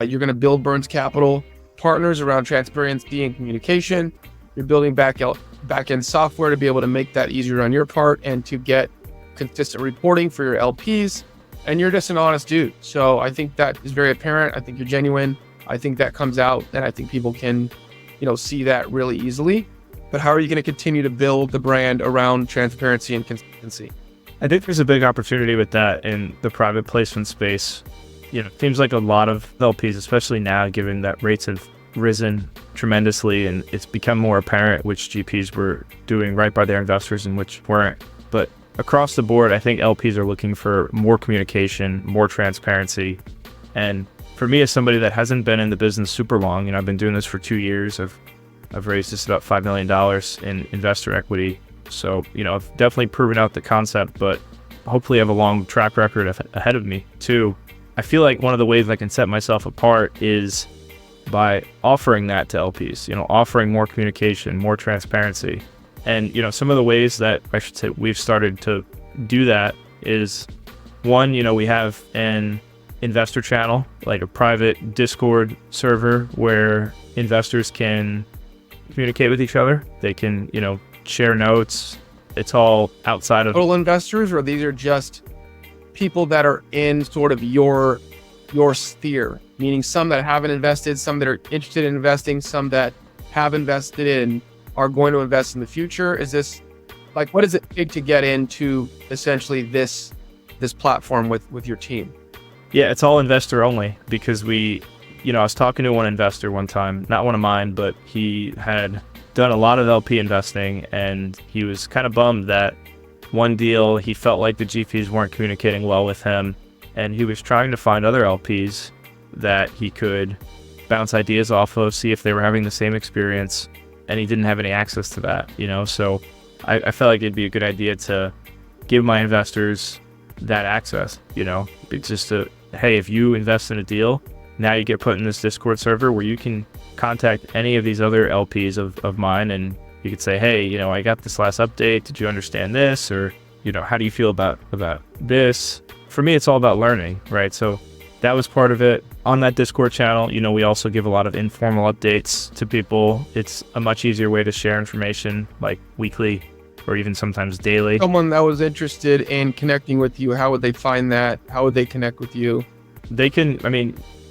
You're going to build Burns Capital partners around transparency and communication. You're building back-end software to be able to make that easier on your part and to get consistent reporting for your LPs. And you're just an honest dude. So I think that is very apparent. I think you're genuine. I think that comes out, and I think people can, see that really easily. But how are you going to continue to build the brand around transparency and consistency? I think there's a big opportunity with that in the private placement space. It seems like a lot of LPs, especially now, given that rates have risen tremendously and it's become more apparent which GPs were doing right by their investors and which weren't. But across the board, I think LPs are looking for more communication, more transparency. And for me, as somebody that hasn't been in the business super long, I've been doing this for 2 years. I've raised just about $5 million in investor equity. So, I've definitely proven out the concept, but hopefully I have a long track record ahead of me too. I feel like one of the ways I can set myself apart is by offering that to LPs, offering more communication, more transparency. And, some of the ways that I should say we've started to do that is one, we have an investor channel, like a private Discord server where investors can communicate with each other. They can, share notes. It's all outside of total investors, or these are just people that are in sort of your sphere, meaning some that haven't invested, some that are interested in investing, some that have invested and are going to invest in the future. Is this like, what does it take to get into essentially this platform with your team? Yeah, it's all investor only because I was talking to one investor one time, not one of mine, but he had done a lot of LP investing and he was kind of bummed that one deal, he felt like the GPs weren't communicating well with him, and he was trying to find other LPs that he could bounce ideas off of, see if they were having the same experience, and he didn't have any access to that, So I felt like it'd be a good idea to give my investors that access, It's just hey, if you invest in a deal, now you get put in this Discord server where you can contact any of these other LPs of mine, and you could say, hey, I got this last update. Did you understand this? Or, how do you feel about this? For me, it's all about learning, right? So that was part of it. On that Discord channel, we also give a lot of informal updates to people. It's a much easier way to share information, like weekly or even sometimes daily. Someone that was interested in connecting with you, how would they find that? How would they connect with you? They can,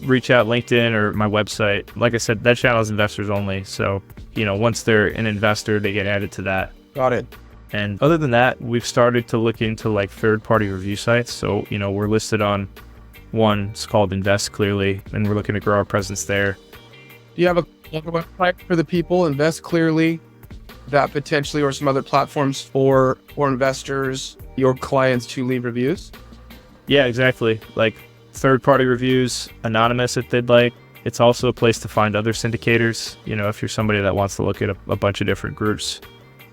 reach out LinkedIn or my website. Like I said, that channel is investors only. So, once they're an investor, they get added to that. Got it. And other than that, we've started to look into like third-party review sites. So, we're listed on one, it's called Invest Clearly, and we're looking to grow our presence there. Do you have a website for the people, Invest Clearly, that potentially, or some other platforms for investors, your clients to leave reviews? Yeah, exactly. Like third-party reviews, anonymous if they'd like. It's also a place to find other syndicators, if you're somebody that wants to look at a bunch of different groups.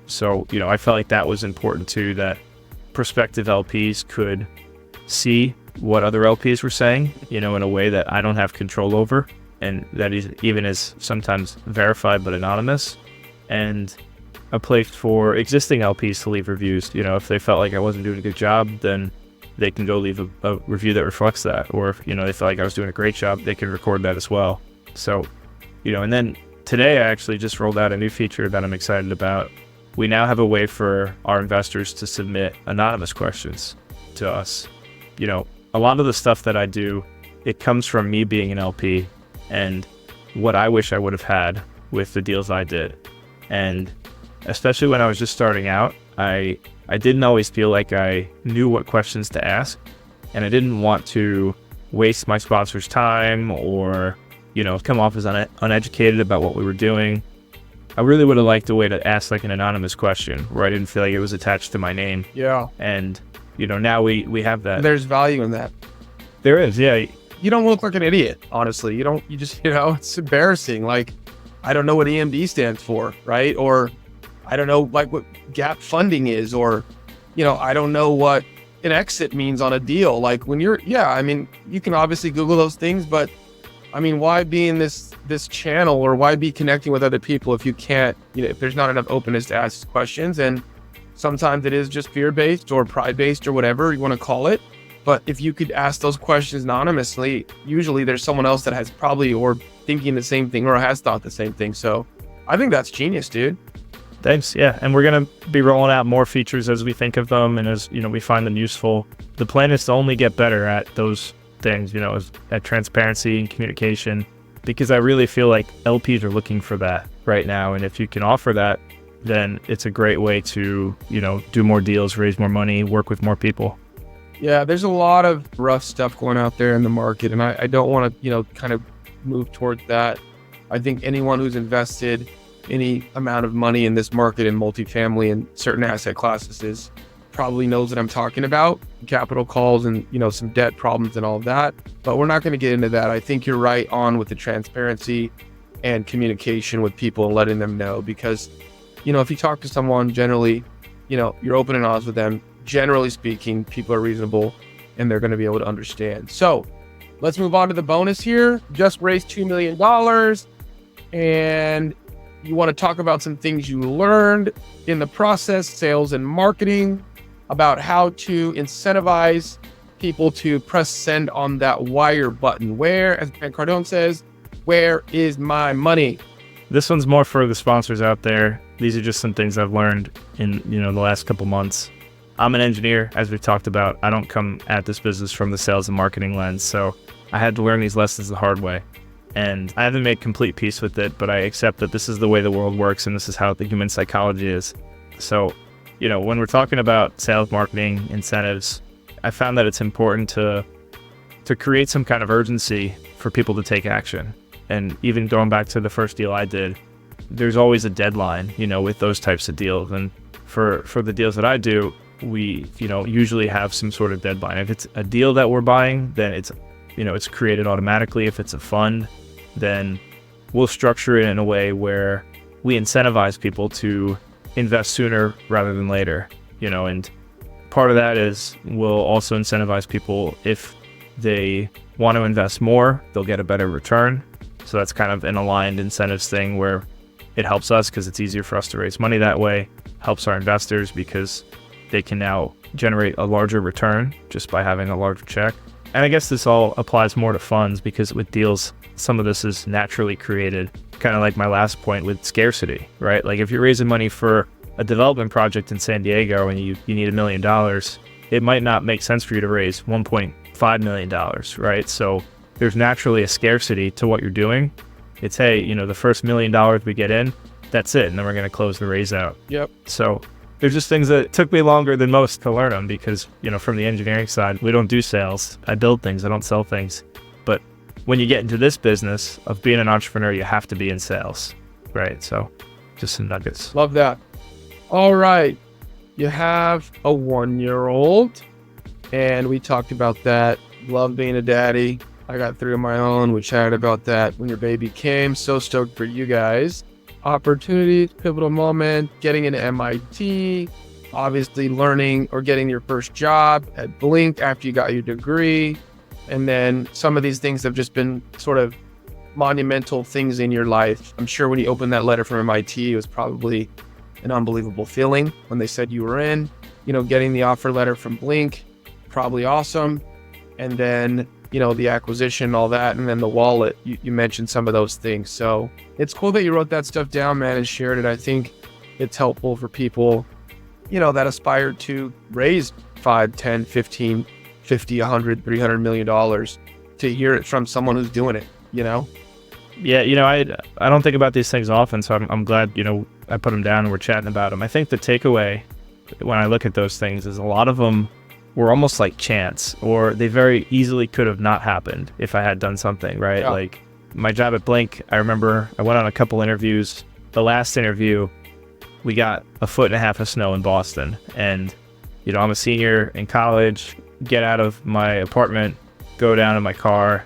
So, I felt like that was important too, that prospective LPs could see what other LPs were saying, in a way that I don't have control over, and that even is sometimes verified but anonymous. And a place for existing LPs to leave reviews. If they felt like I wasn't doing a good job, then they can go leave a review that reflects that. Or if, they felt like I was doing a great job, they can record that as well. So, and then today I actually just rolled out a new feature that I'm excited about. We now have a way for our investors to submit anonymous questions to us. A lot of the stuff that I do, it comes from me being an LP and what I wish I would have had with the deals I did. And especially when I was just starting out, I didn't always feel like I knew what questions to ask, and I didn't want to waste my sponsor's time or, come off as uneducated about what we were doing. I really would have liked a way to ask like an anonymous question where I didn't feel like it was attached to my name. Yeah. And, now we have that. There's value in that. There is, yeah. You don't look like an idiot, honestly. You just, it's embarrassing. Like, I don't know what EMD stands for, right? Or I don't know like what gap funding is, or, I don't know what an exit means on a deal. Like when you can obviously Google those things, but why be in this channel, or why be connecting with other people if you can't, if there's not enough openness to ask questions? And sometimes it is just fear-based or pride-based or whatever you want to call it. But if you could ask those questions anonymously, usually there's someone else that has probably or thinking the same thing or has thought the same thing. So I think that's genius, dude. Thanks. Yeah. And we're going to be rolling out more features as we think of them and as, we find them useful. The plan is to only get better at those things, at transparency and communication, because I really feel like LPs are looking for that right now. And if you can offer that, then it's a great way to, do more deals, raise more money, work with more people. Yeah, there's a lot of rough stuff going out there in the market, and I don't want to, kind of move towards that. I think anyone who's invested any amount of money in this market in multifamily and certain asset classes probably knows what I'm talking about, capital calls and, some debt problems and all of that. But we're not going to get into that. I think you're right on with the transparency and communication with people and letting them know, because, if you talk to someone generally, you're open and honest with them. Generally speaking, people are reasonable and they're going to be able to understand. So let's move on to the bonus here. Just raised $2 million and you want to talk about some things you learned in the process, sales and marketing, about how to incentivize people to press send on that wire button. Where, as Grant Cardone says, where is my money? This one's more for the sponsors out there. These are just some things I've learned in, the last couple months. I'm an engineer, as we've talked about. I don't come at this business from the sales and marketing lens, so I had to learn these lessons the hard way. And I haven't made complete peace with it, but I accept that this is the way the world works and this is how the human psychology is. So, when we're talking about sales, marketing, incentives, I found that it's important to create some kind of urgency for people to take action. And even going back to the first deal I did, there's always a deadline, with those types of deals. And for the deals that I do, we, usually have some sort of deadline. If it's a deal that we're buying, then it's created automatically. If it's a fund, then we'll structure it in a way where we incentivize people to invest sooner rather than later, and part of that is we'll also incentivize people if they want to invest more, they'll get a better return. So that's kind of an aligned incentives thing where it helps us because it's easier for us to raise money that way, helps our investors because they can now generate a larger return just by having a larger check. And I guess this all applies more to funds because with deals, some of this is naturally created, kind of like my last point with scarcity, right? Like if you're raising money for a development project in San Diego and you need $1 million, it might not make sense for you to raise $1.5 million, right? So there's naturally a scarcity to what you're doing. It's, hey, the first $1 million we get in, that's it. And then we're going to close the raise out. Yep. So there's just things that took me longer than most to learn them because, from the engineering side, we don't do sales. I build things, I don't sell things. But when you get into this business of being an entrepreneur, you have to be in sales, right? So just some nuggets. Love that. All right. You have a 1-year-old and we talked about that. Love being a daddy. I got 3 of my own. We chatted about that when your baby came. So stoked for you guys. Opportunities, pivotal moment, getting into MIT, obviously learning or getting your first job at Blink after you got your degree. And then some of these things have just been sort of monumental things in your life. I'm sure when you opened that letter from MIT, it was probably an unbelievable feeling when they said you were in, getting the offer letter from Blink, probably awesome. And then, the acquisition, all that, and then the wallet, you mentioned some of those things. So it's cool that you wrote that stuff down, man, and shared it. I think it's helpful for people, that aspire to raise 5, 10, 15, 50, 100, $300 million to hear it from someone who's doing it, Yeah, I don't think about these things often, so I'm glad, I put them down and we're chatting about them. I think the takeaway when I look at those things is a lot of them were almost like chance, or they very easily could have not happened if I had done something, right? Yeah. Like my job at Blink, I remember I went on a couple interviews. The last interview, we got 1.5 feet of snow in Boston. And, I'm a senior in college, get out of my apartment, go down in my car,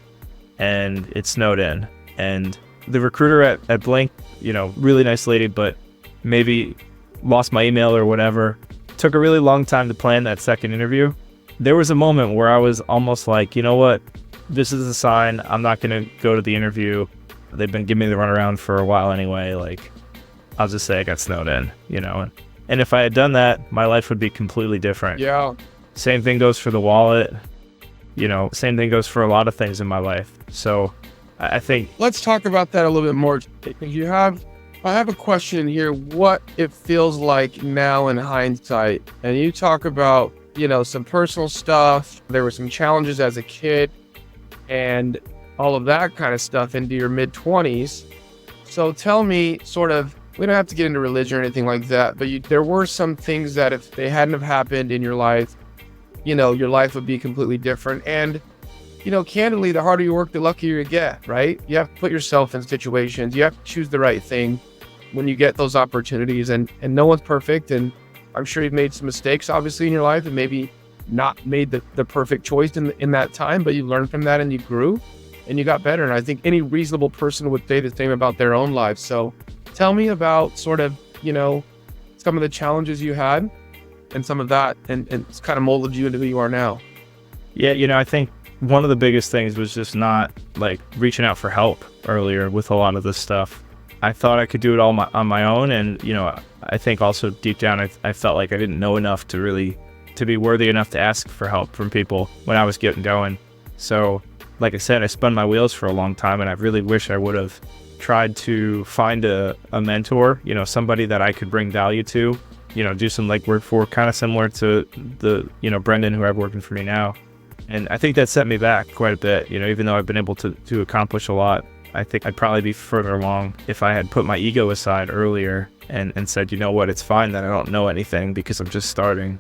and it snowed in. And the recruiter at Blink, really nice lady, but maybe lost my email or whatever. Took a really long time to plan that second interview. There was a moment where I was almost like, you know what? This is a sign. I'm not going to go to the interview. They've been giving me the runaround for a while anyway. Like, I'll just say I got snowed in, And if I had done that, my life would be completely different. Yeah. Same thing goes for the wallet. Same thing goes for a lot of things in my life. So I think Let's talk about that a little bit more. I have a question here. What it feels like now in hindsight, and you talk about, some personal stuff. There were some challenges as a kid and all of that kind of stuff into your mid-20s. So tell me sort of, we don't have to get into religion or anything like that, but there were some things that if they hadn't have happened in your life, your life would be completely different. And, candidly, the harder you work, the luckier you get, right? You have to put yourself in situations. You have to choose the right thing when you get those opportunities, and no one's perfect. And I'm sure you've made some mistakes, obviously, in your life, and maybe not made the perfect choice in that time, but you learned from that and you grew and you got better. And I think any reasonable person would say the same about their own lives. So tell me about sort of, some of the challenges you had and some of that, and it's kind of molded you into who you are now. Yeah, I think one of the biggest things was just not like reaching out for help earlier with a lot of this stuff. I thought I could do it all on my own. And, I think also deep down, I felt like I didn't know enough to be worthy enough to ask for help from people when I was getting going. So like I said, I spun my wheels for a long time, and I really wish I would have tried to find a mentor, somebody that I could bring value to, do some legwork for, kind of similar to the, Brendan, who I have working for me now. And I think that set me back quite a bit, even though I've been able to accomplish a lot. I think I'd probably be further along if I had put my ego aside earlier and said, it's fine that I don't know anything because I'm just starting.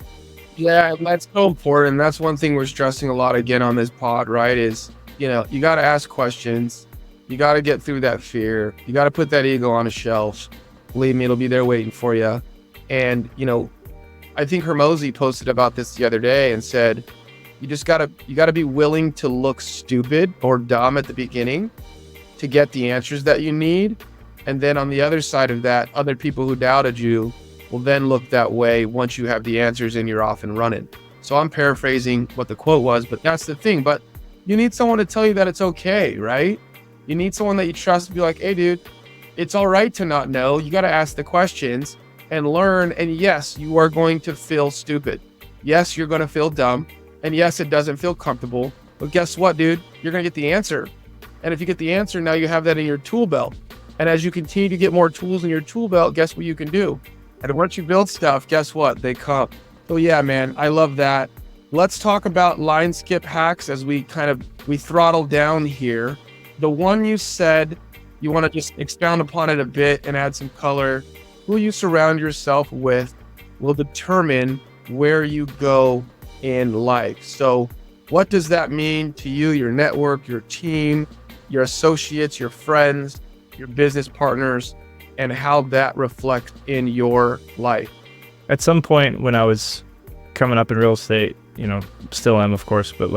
Yeah, that's so important. That's one thing we're stressing a lot again on this pod, right? Is, you got to ask questions. You got to get through that fear. You got to put that ego on a shelf. Believe me, it'll be there waiting for you. And, I think Hormozi posted about this the other day and said, you got to be willing to look stupid or dumb at the beginning to get the answers that you need. And then on the other side of that, other people who doubted you will then look that way once you have the answers and you're off and running. So I'm paraphrasing what the quote was, but that's the thing. But you need someone to tell you that it's okay, right? You need someone that you trust to be like, hey, dude, it's all right to not know. You got to ask the questions and learn. And yes, you are going to feel stupid. Yes, you're going to feel dumb. And yes, it doesn't feel comfortable. But guess what, dude? You're going to get the answer. And if you get the answer, now you have that in your tool belt. And as you continue to get more tools in your tool belt, guess what you can do? And once you build stuff, guess what? They come. So yeah, man, I love that. Let's talk about line skip hacks as we throttle down here. The one you said, you want to just expound upon it a bit and add some color. Who you surround yourself with will determine where you go in life. So what does that mean to you, your network, your team, your associates, your friends, your business partners, and how that reflects in your life? At some point when I was coming up in real estate, still am, of course, but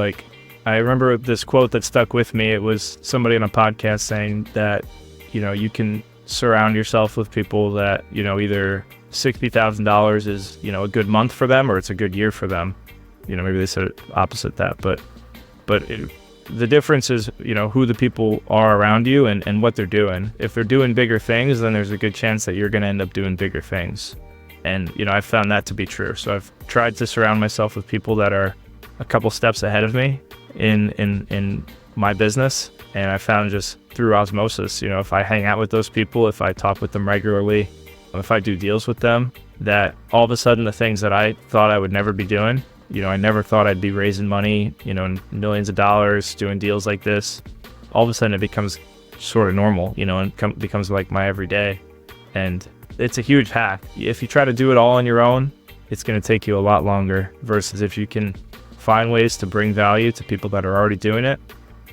I remember this quote that stuck with me. It was somebody on a podcast saying that, you can surround yourself with people that, either $60,000 is, a good month for them or it's a good year for them. Maybe they said opposite that, but the difference is, who the people are around you and what they're doing. If they're doing bigger things, then there's a good chance that you're going to end up doing bigger things. And, I've found that to be true. So I've tried to surround myself with people that are a couple steps ahead of me in my business. And I found just through osmosis, if I hang out with those people, if I talk with them regularly, if I do deals with them, that all of a sudden the things that I thought I would never be doing, I never thought I'd be raising money, millions of dollars, doing deals like this. All of a sudden it becomes sort of normal, and becomes like my everyday. And it's a huge hack. If you try to do it all on your own, it's going to take you a lot longer versus if you can find ways to bring value to people that are already doing it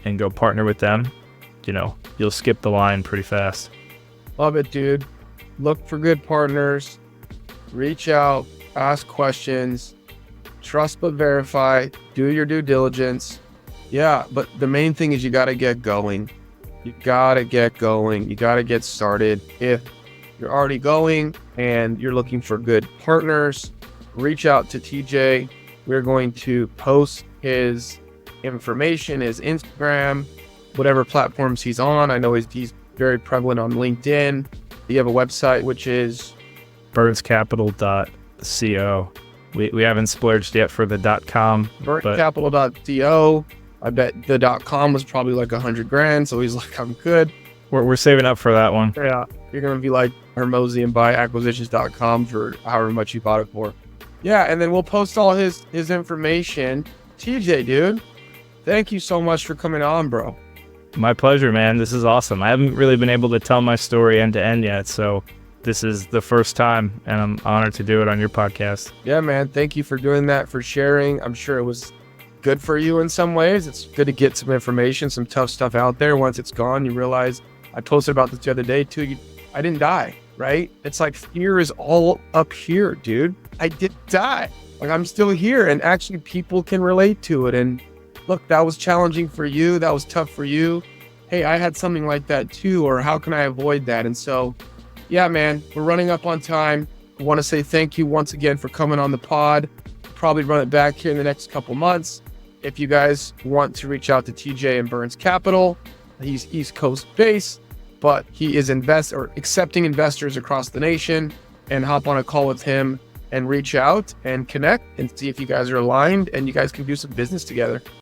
and go partner with them, you'll skip the line pretty fast. Love it, dude. Look for good partners, reach out, ask questions, trust but verify, do your due diligence. Yeah, but the main thing is you got to get going. You got to get going. You got to get started. If you're already going and you're looking for good partners, reach out to TJ. We're going to post his information, his Instagram, whatever platforms he's on. I know he's very prevalent on LinkedIn. You have a website, which is burnscapital.co. We haven't splurged yet for the .com. burnscapital.co. I bet the .com was probably like 100 grand. So he's like, I'm good. We're saving up for that one. Yeah. You're going to be like Hermosi and buy acquisitions.com for however much you bought it for. Yeah. And then we'll post all his information. TJ, dude, thank you so much for coming on, bro. My pleasure, man. This is awesome. I haven't really been able to tell my story end to end yet. So this is the first time, and I'm honored to do it on your podcast. Yeah, man. Thank you for doing that, for sharing. I'm sure it was good for you in some ways. It's good to get some information, some tough stuff out there. Once it's gone, you realize, I posted about this the other day too. I didn't die, right? It's like fear is all up here, dude. I didn't die. Like, I'm still here, and actually people can relate to it. And look, that was challenging for you. That was tough for you. Hey, I had something like that too, or how can I avoid that? And so, yeah, man, we're running up on time. I want to say thank you once again for coming on the pod. Probably run it back here in the next couple months. If you guys want to reach out to TJ and Burns Capital, he's East Coast based, but he is accepting investors across the nation, and hop on a call with him and reach out and connect and see if you guys are aligned and you guys can do some business together.